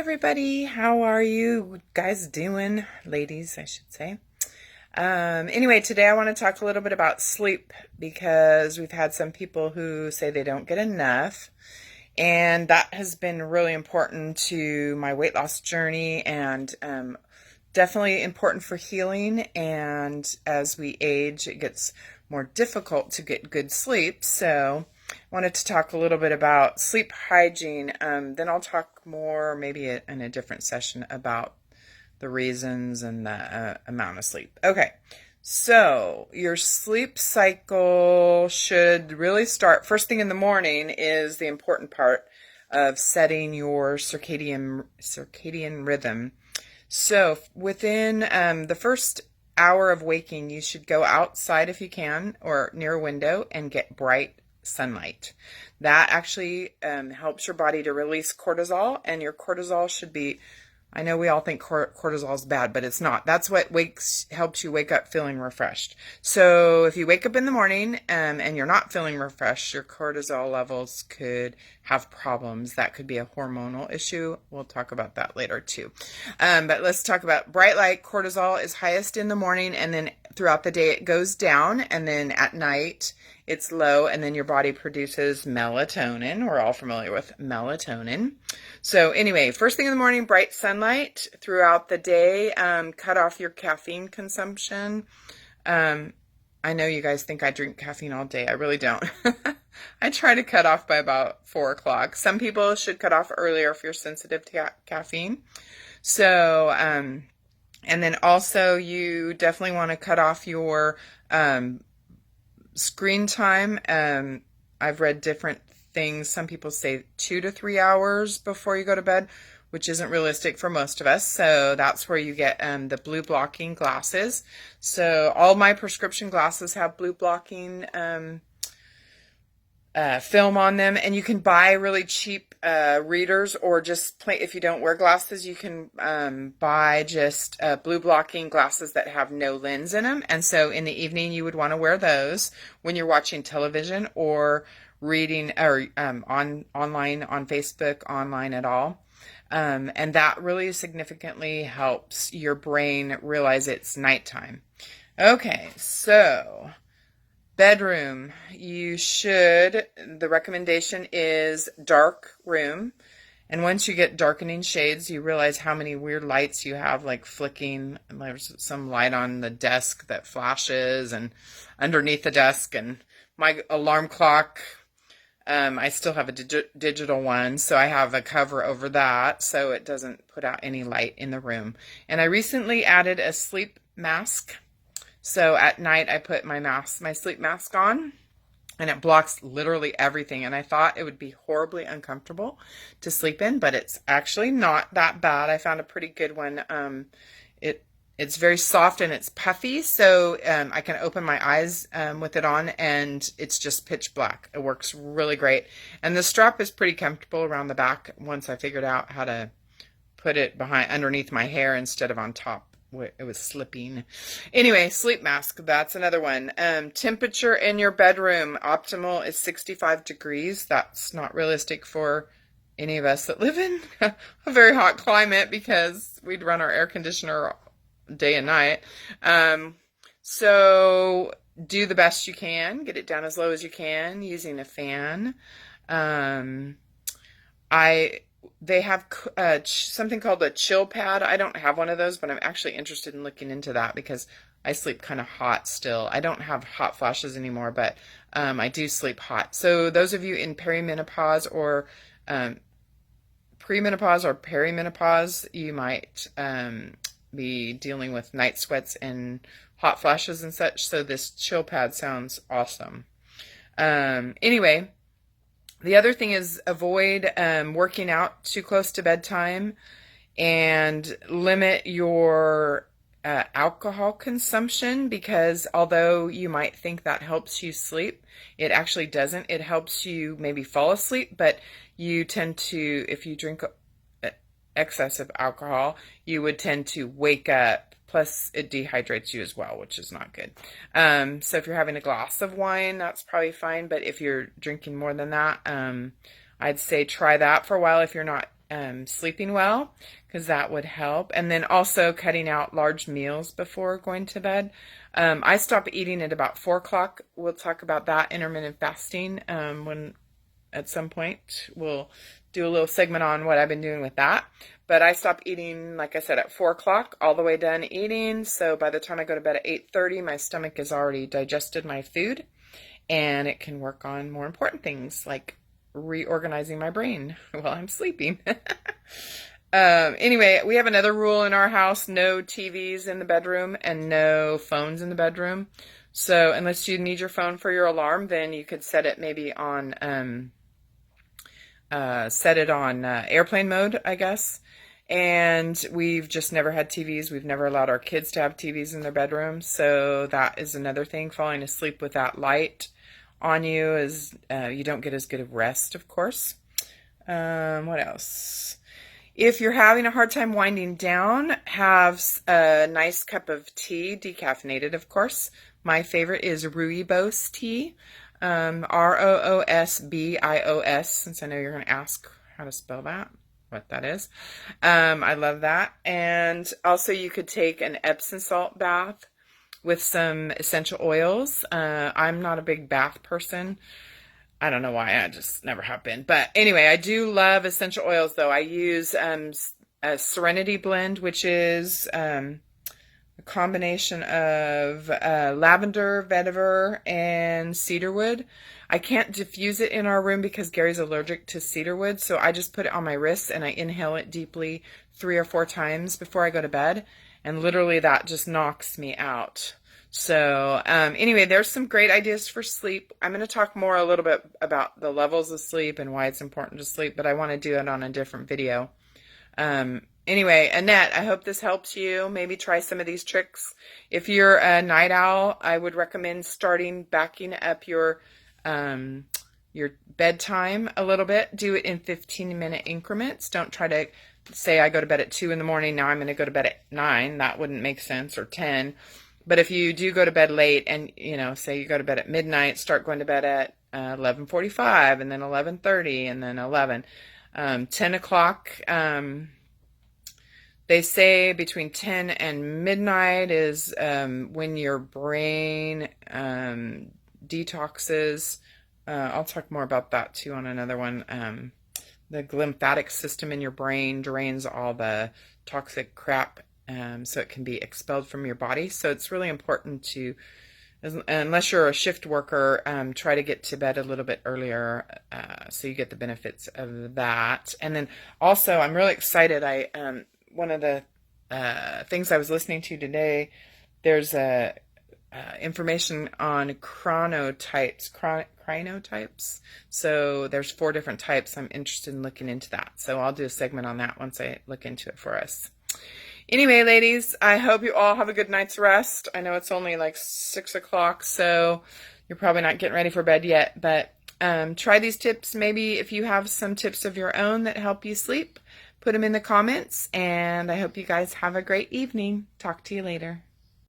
everybody, how are you guys doing? Ladies, I should say. Anyway, today I want to talk a little bit about sleep because we've had some people who say they don't get enough, and that has been really important to my weight loss journey and definitely important for healing. And as we age, it gets more difficult to get good sleep. So I wanted to talk a little bit about sleep hygiene. Then I'll talk more, maybe in a different session, about the reasons and the amount of sleep. Okay, so your sleep cycle should really start first thing in the morning. Is the important part of setting your circadian rhythm. So within the first hour of waking, you should go outside if you can, or near a window, and get bright sunlight. That actually helps your body to release cortisol, and your cortisol should be, I know we all think cortisol is bad, but it's not. That's what helps you wake up feeling refreshed. So if you wake up in the morning and you're not feeling refreshed, your cortisol levels could have problems. That could be a hormonal issue. We'll talk about that later too. But let's talk about bright light. Cortisol is highest in the morning, and then throughout the day it goes down, and then at night it's low, and then your body produces melatonin. We're all familiar with melatonin. So anyway, first thing in the morning, bright sunlight. Throughout the day, cut off your caffeine consumption. I know you guys think I drink caffeine all day. I really don't. I try to cut off by about 4 o'clock. Some people should cut off earlier if you're sensitive to caffeine. So, and then also you definitely want to cut off your screen time. I've read different things. Some people say 2 to 3 hours before you go to bed, which isn't realistic for most of us. So that's where you get the blue blocking glasses. So all my prescription glasses have blue blocking film on them, and you can buy really cheap readers, or just if you don't wear glasses, you can buy just blue blocking glasses that have no lens in them. And so in the evening you would want to wear those when you're watching television or reading, or online on Facebook, online at all. And that really significantly helps your brain realize it's nighttime. Okay, so bedroom, the recommendation is dark room. And once you get darkening shades, you realize how many weird lights you have, like flicking. And there's some light on the desk that flashes, and underneath the desk, and my alarm clock. I still have a digital one, so I have a cover over that so it doesn't put out any light in the room. And I recently added a sleep mask. So at night I put my sleep mask on, and it blocks literally everything. And I thought it would be horribly uncomfortable to sleep in, but it's actually not that bad. I found a pretty good one. It's very soft and it's puffy, so I can open my eyes with it on, and it's just pitch black. It works really great. And the strap is pretty comfortable around the back once I figured out how to put it underneath my hair instead of on top. It was slipping. Anyway, sleep mask, that's another one. Temperature in your bedroom, optimal is 65 degrees. That's not realistic for any of us that live in a very hot climate, because we'd run our air conditioner day and night. So do the best you can. Get it down as low as you can using a fan. They have something called a chill pad. I don't have one of those, but I'm actually interested in looking into that because I sleep kind of hot still. I don't have hot flashes anymore, but I do sleep hot. So those of you in perimenopause or premenopause or perimenopause, you might be dealing with night sweats and hot flashes and such. So this chill pad sounds awesome. Anyway, the other thing is avoid working out too close to bedtime, and limit your alcohol consumption, because although you might think that helps you sleep, it actually doesn't. It helps you maybe fall asleep, but you tend to, if you drink excessive alcohol, you would tend to wake up. Plus, it dehydrates you as well, which is not good. So if you're having a glass of wine, that's probably fine. But if you're drinking more than that, I'd say try that for a while if you're not sleeping well, because that would help. And then also cutting out large meals before going to bed. I stop eating at about 4 o'clock. We'll talk about that, intermittent fasting, when at some point we'll do a little segment on what I've been doing with that. But I stop eating, like I said, at 4 o'clock, all the way done eating. So by the time I go to bed at 8:30, my stomach has already digested my food, and it can work on more important things like reorganizing my brain while I'm sleeping. Anyway, we have another rule in our house: no TVs in the bedroom and no phones in the bedroom. So unless you need your phone for your alarm, then you could set it maybe on airplane mode, I guess. And we've just never had TVs. We've never allowed our kids to have TVs in their bedrooms. So that is another thing. Falling asleep with that light on you is you don't get as good of rest, of course. What else? If you're having a hard time winding down, have a nice cup of tea, decaffeinated, of course. My favorite is rooibos tea, Roosbios, since I know you're going to ask how to spell that, what that is. I love that. And also you could take an Epsom salt bath with some essential oils. I'm not a big bath person. I don't know why, I just never have been. But anyway, I do love essential oils, though. I use a Serenity Blend, which is a combination of lavender, vetiver, and cedarwood. I can't diffuse it in our room because Gary's allergic to cedarwood, so I just put it on my wrists and I inhale it deeply 3 or 4 times before I go to bed, and literally that just knocks me out. So anyway, there's some great ideas for sleep. I'm going to talk more a little bit about the levels of sleep and why it's important to sleep, but I want to do it on a different video. Anyway, Annette, I hope this helps you. Maybe try some of these tricks. If you're a night owl, I would recommend backing up your bedtime a little bit. Do it in 15-minute increments. Don't try to say I go to bed at 2 in the morning. Now I'm going to go to bed at 9. That wouldn't make sense, or 10. But if you do go to bed late and, say you go to bed at midnight, start going to bed at 11:45 and then 11:30 and then 11. 10 o'clock, they say between 10 and midnight is when your brain detoxes. I'll talk more about that too on another one. The lymphatic system in your brain drains all the toxic crap, so it can be expelled from your body. So it's really important to, unless you're a shift worker, try to get to bed a little bit earlier so you get the benefits of that. And then also, I'm really excited. One of the things I was listening to today, there's information on chronotypes. So there's 4 different types. I'm interested in looking into that. So I'll do a segment on that once I look into it for us. Anyway, ladies, I hope you all have a good night's rest. I know it's only like 6 o'clock, so you're probably not getting ready for bed yet, but try these tips. Maybe if you have some tips of your own that help you sleep, put them in the comments, and I hope you guys have a great evening. Talk to you later.